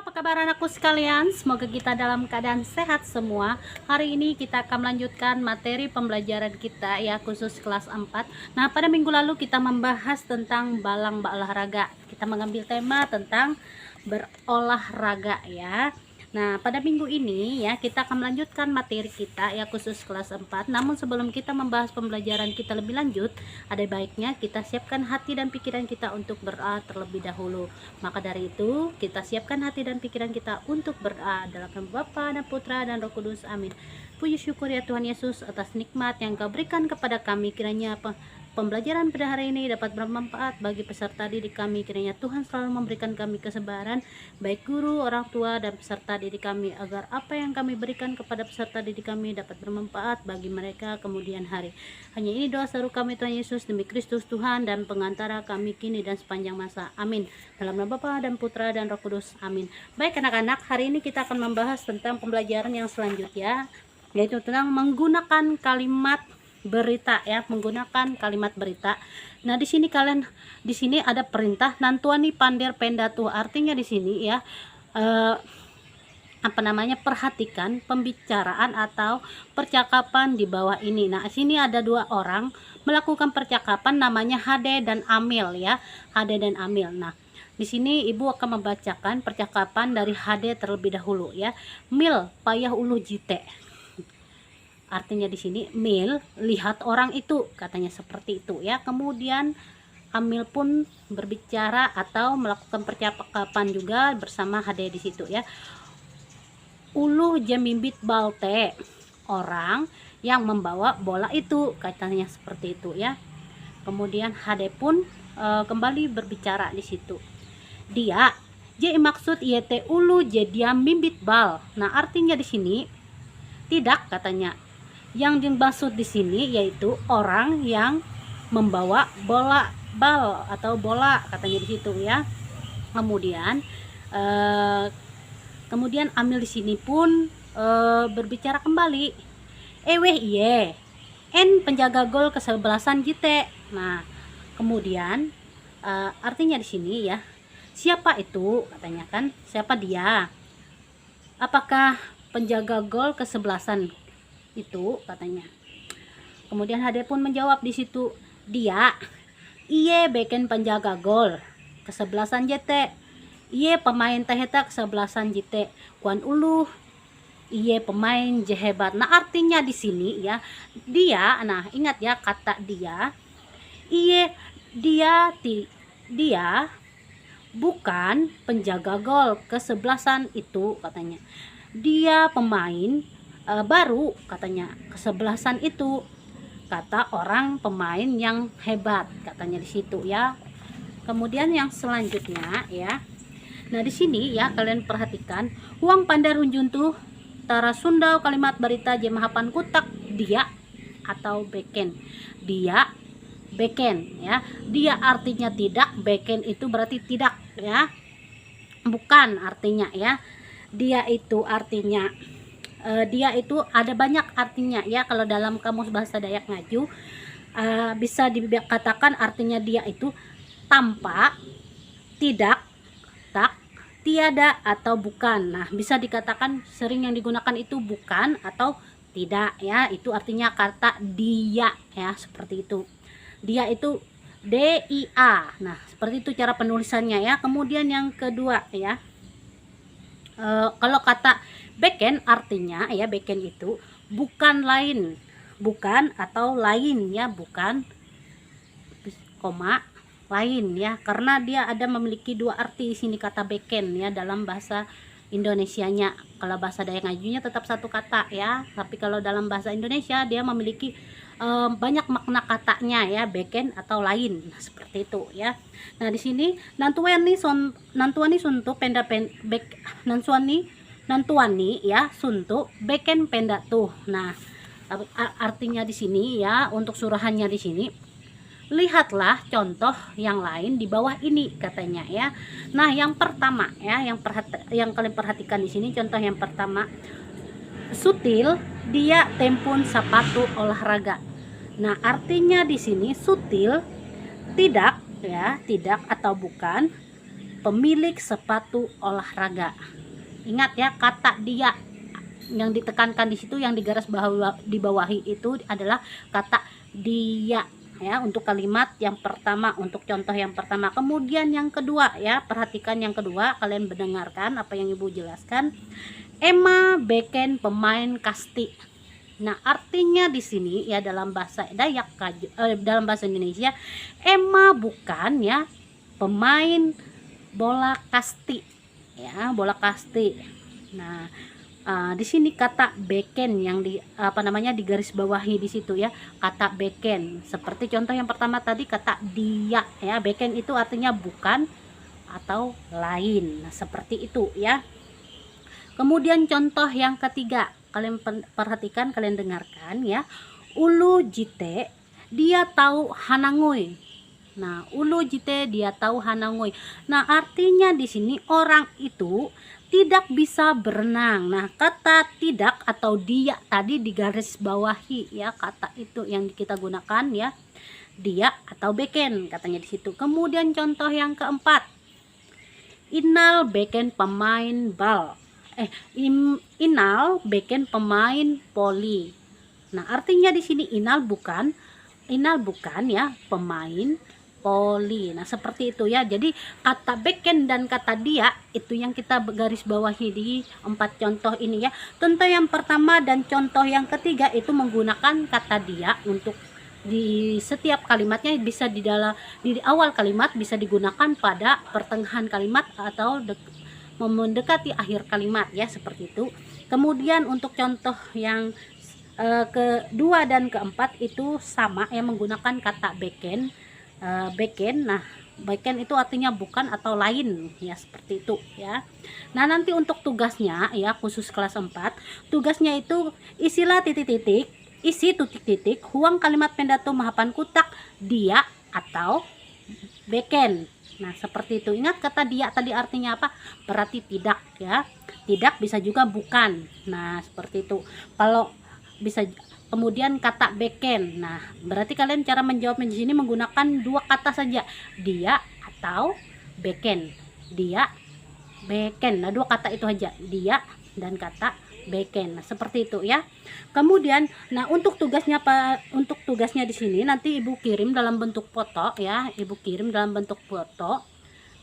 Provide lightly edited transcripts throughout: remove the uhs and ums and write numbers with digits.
apa kabar anakku sekalian? Semoga kita dalam keadaan sehat semua. Hari ini kita akan melanjutkan materi pembelajaran kita ya, khusus kelas 4. Nah, pada minggu lalu kita membahas tentang balang berolahraga. Kita mengambil tema tentang berolahraga ya. Nah, pada minggu ini ya kita akan melanjutkan materi kita ya, khusus kelas 4. Namun sebelum kita membahas pembelajaran kita lebih lanjut, ada baiknya kita siapkan hati dan pikiran kita untuk berdoa terlebih dahulu. Maka dari itu, kita siapkan hati dan pikiran kita untuk berdoa dalam nama Bapa dan Putra dan Roh Kudus. Amin. Puji syukur ya Tuhan Yesus atas nikmat yang Kau berikan kepada kami. Kiranya pembelajaran pada hari ini dapat bermanfaat bagi peserta didik kami. Kiranya Tuhan selalu memberikan kami kesabaran, baik guru, orang tua, dan peserta didik kami, agar apa yang kami berikan kepada peserta didik kami dapat bermanfaat bagi mereka kemudian hari. Hanya ini doa seru kami Tuhan Yesus, demi Kristus Tuhan dan pengantara kami kini dan sepanjang masa. Amin. Dalam nama Bapa dan Putra dan Roh Kudus. Amin. Baik anak-anak, hari ini kita akan membahas tentang pembelajaran yang selanjutnya, yaitu tentang menggunakan kalimat berita ya, menggunakan kalimat berita. Nah, di sini ada perintah nantuani pander pendatu. Artinya di sini ya perhatikan pembicaraan atau percakapan di bawah ini. Nah, sini ada dua orang melakukan percakapan, namanya Hade dan Amil ya. Hade dan Amil. Nah, di sini ibu akan membacakan percakapan dari Hade terlebih dahulu ya. Mil payah ulu jite. Artinya di sini, Mil lihat orang itu, katanya seperti itu ya. Kemudian Amil pun berbicara atau melakukan percakapan juga bersama Hade di situ ya. Ulu jemimbit balte, orang yang membawa bola itu, katanya seperti itu ya. Kemudian Hade pun kembali berbicara di situ. Dia maksud yete ulu dia mimbit bal. Nah, artinya di sini tidak, katanya. Yang dimaksud di sini yaitu orang yang membawa bal atau bola, katanya di situ ya. Kemudian Amil di sini pun berbicara kembali. Weh iye, en penjaga gol kesebelasan jite. Nah, kemudian artinya di sini ya, siapa itu, katanya kan, siapa dia? Apakah penjaga gol kesebelasan itu, katanya. Kemudian Hade pun menjawab di situ, dia iye beken penjaga gol kesebelasan JT, iye pemain teheta kesebelasan JT, kuan ulu iye pemain jehebat. Nah, artinya di sini ya, dia, nah ingat ya kata dia, iye dia bukan penjaga gol kesebelasan itu, katanya. Dia pemain baru, katanya, kesebelasan itu, kata orang pemain yang hebat, katanya di situ ya. Kemudian yang selanjutnya ya, nah di sini ya kalian perhatikan, uang pandar unjuntu tara sundau kalimat berita jemahapan kutak dia atau beken. Dia beken ya, dia artinya tidak, beken itu berarti tidak ya, bukan artinya ya. Dia itu artinya dia itu ada banyak artinya ya. Kalau dalam kamus bahasa Dayak Ngaju bisa dikatakan artinya dia itu tanpa, tidak, tak, tiada, atau bukan. Nah, bisa dikatakan sering yang digunakan itu bukan atau tidak ya. Itu artinya kata dia ya, seperti itu. Dia itu DIA. Nah, seperti itu cara penulisannya ya. Kemudian yang kedua ya, kalau kata beken artinya ya, beken itu bukan lain, bukan atau lain ya, bukan koma lain ya, karena dia ada memiliki dua arti di sini kata beken ya dalam bahasa Indonesianya. Kalau bahasa Dayak Ngajunya tetap satu kata ya, tapi kalau dalam bahasa Indonesia dia memiliki banyak makna katanya ya, beken atau lain. Nah, seperti itu ya. Nah, di sini nantuani suntu penda bek nantuani ya suntuk beken penda tuh. Nah, artinya di sini ya, untuk surahannya di sini, lihatlah contoh yang lain di bawah ini, katanya ya. Nah, yang pertama ya, yang kalian perhatikan di sini, contoh yang pertama, sutil dia tempun sepatu olahraga. Nah, artinya di sini sutil tidak ya, tidak atau bukan, pemilik sepatu olahraga. Ingat ya, kata dia yang ditekankan di situ, yang dibawahi itu adalah kata dia ya, untuk kalimat yang pertama, untuk contoh yang pertama. Kemudian yang kedua ya, perhatikan yang kedua, kalian mendengarkan apa yang ibu jelaskan. Emma Beken pemain kasti. Nah, artinya di sini ya dalam bahasa Dayak, dalam bahasa Indonesia, Emma bukan ya pemain bola kasti ya, bola kasti. Nah, di sini kata beken yang digaris bawahi di situ ya, kata beken. Seperti contoh yang pertama tadi, kata dia ya, beken itu artinya bukan atau lain. Nah, seperti itu ya. Kemudian contoh yang ketiga, kalian perhatikan, kalian dengarkan ya. Ulu jite dia tahu hanangoy. Nah, ulu jite dia tahu hanangoy. Nah, artinya di sini orang itu tidak bisa berenang. Nah, kata tidak atau dia tadi digaris bawahi ya, kata itu yang kita gunakan ya, dia atau beken katanya di situ. Kemudian contoh yang keempat, Inal beken pemain bal. Inal beken pemain poli. Nah, artinya di sini Inal bukan ya pemain poli. Nah, seperti itu ya. Jadi kata beken dan kata dia itu yang kita garis bawahi di 4 contoh ini ya. Contoh yang pertama dan contoh yang ketiga itu menggunakan kata dia untuk di setiap kalimatnya, bisa di awal kalimat, bisa digunakan pada pertengahan kalimat atau mendekati akhir kalimat ya, seperti itu. Kemudian untuk contoh yang kedua dan keempat itu sama ya, menggunakan kata beken. Beken. Nah, beken itu artinya bukan atau lain ya, seperti itu ya. Nah, nanti untuk tugasnya ya, khusus kelas 4, tugasnya itu isilah titik-titik, isi titik-titik, huang kalimat pendato mahapan kutak dia atau beken. Nah, seperti itu. Ingat kata dia tadi artinya apa? Berarti tidak ya. Tidak bisa juga bukan. Nah, seperti itu. Kalau bisa kemudian kata beken. Nah, berarti kalian cara menjawabnya di sini menggunakan 2 kata saja. Dia atau beken. Dia, beken. Nah, 2 kata itu aja. Dia dan kata beken. Nah, seperti itu ya. Kemudian, nah untuk tugasnya di sini nanti ibu kirim dalam bentuk foto ya. Ibu kirim dalam bentuk foto.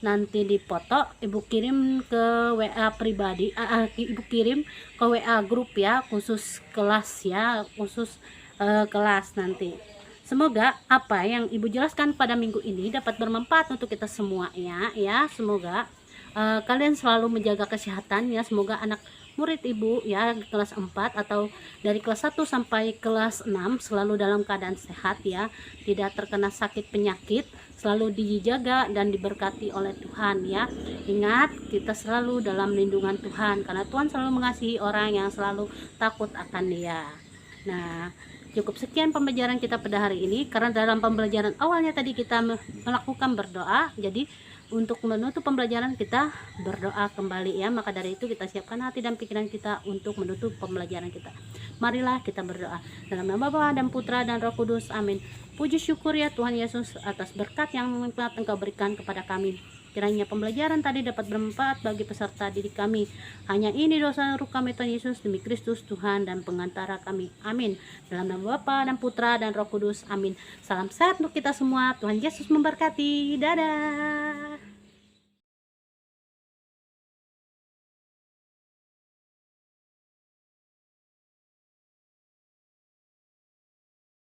Nanti di foto ibu kirim ke WA pribadi, ibu kirim ke WA grup ya, khusus kelas ya, khusus kelas nanti. Semoga apa yang ibu jelaskan pada minggu ini dapat bermanfaat untuk kita semua ya. Semoga kalian selalu menjaga kesehatan ya. Semoga anak murid ibu ya kelas 4 atau dari kelas 1 sampai kelas 6 selalu dalam keadaan sehat ya, tidak terkena sakit penyakit, selalu dijaga dan diberkati oleh Tuhan ya. Ingat, kita selalu dalam lindungan Tuhan karena Tuhan selalu mengasihi orang yang selalu takut akan Dia. Nah, cukup sekian pembelajaran kita pada hari ini, karena dalam pembelajaran awalnya tadi kita melakukan berdoa, jadi untuk menutup pembelajaran kita berdoa kembali ya. Maka dari itu kita siapkan hati dan pikiran kita untuk menutup pembelajaran kita. Marilah kita berdoa. Dalam nama Bapa dan Putra dan Roh Kudus. Amin. Puji syukur ya Tuhan Yesus atas berkat yang telah Engkau berikan kepada kami. Kiranya pembelajaran tadi dapat bermanfaat bagi peserta didik kami. Hanya ini dosa ruh kami Tuhan Yesus, demi Kristus Tuhan dan pengantara kami. Amin. Dalam nama Bapa dan Putra dan Roh Kudus. Amin. Salam sehat untuk kita semua. Tuhan Yesus memberkati. Dadah.